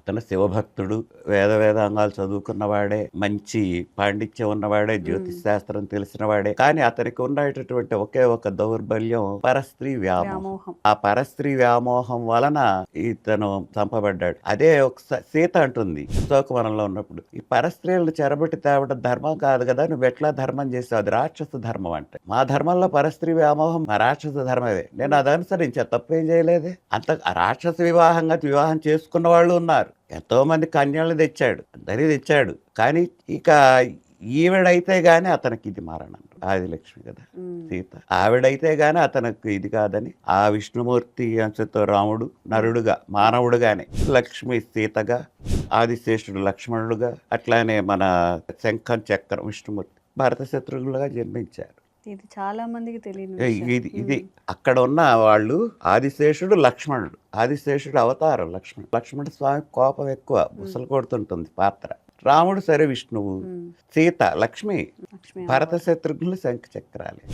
అతను శివభక్తుడు, వేదాంగాలు చదువుకున్నవాడే, మంచి పాండిత్యం ఉన్నవాడే, జ్యోతిష్ శాస్త్రం తెలిసినవాడే. కానీ అతనికి ఉన్నటువంటి ఒకే ఒక దౌర్బల్యం పరస్త్రీ వ్యామోహం. ఆ పరస్త్రీ వ్యామోహం వలన ఇతను చంపబడ్డాడు. అదే ఒకసారి సీత అంటుంది శోకవనంలో ఉన్నప్పుడు, ఈ పరస్త్రీలను చెరబట్టి తేవడం ధర్మం కాదు కదా, నువ్వు ఎట్లా ధర్మం చేసావు, అది రాక్షస ధర్మం అంటే. మా ధర్మంలో పరస్త్రీ వ్యామోహం మా రాక్షస ధర్మమే, నేను అది అనుసరించా, తప్పేం చేయలేదే. అంత రాక్షస వివాహం చేసుకున్న వాళ్ళు ఉన్నారు, ఎంతో మంది కన్యలను తెచ్చాడు, అందరినీ తెచ్చాడు. కానీ ఇక ఈవిడైతే గాని అతనికి ఇది మరణం. ఆదిలక్ష్మి కదా సీత, ఆవిడైతే గాని అతనికి ఇది కాదని ఆ విష్ణుమూర్తి అంశతో రాముడు నరుడుగా మానవుడుగానే, లక్ష్మి సీతగా, ఆదిశేషుడు లక్ష్మణుడుగా, అట్లానే మన శంఖం చక్రం విష్ణుమూర్తి భరత శత్రుఘ్నులుగా జన్మించారు. ఇది చాలా మందికి తెలియదు. ఇది అక్కడ ఉన్న వాళ్ళు ఆదిశేషుడు లక్ష్మణుడు, ఆదిశేషుడు అవతారం లక్ష్మణుడు స్వామి కోపం ఎక్కువ, బుసలు కొడుతుంటుంది పాత్ర. రాముడు సరే విష్ణువు, సీత లక్ష్మి, భరత శత్రుఘ్నులు శంఖ చక్రాలే.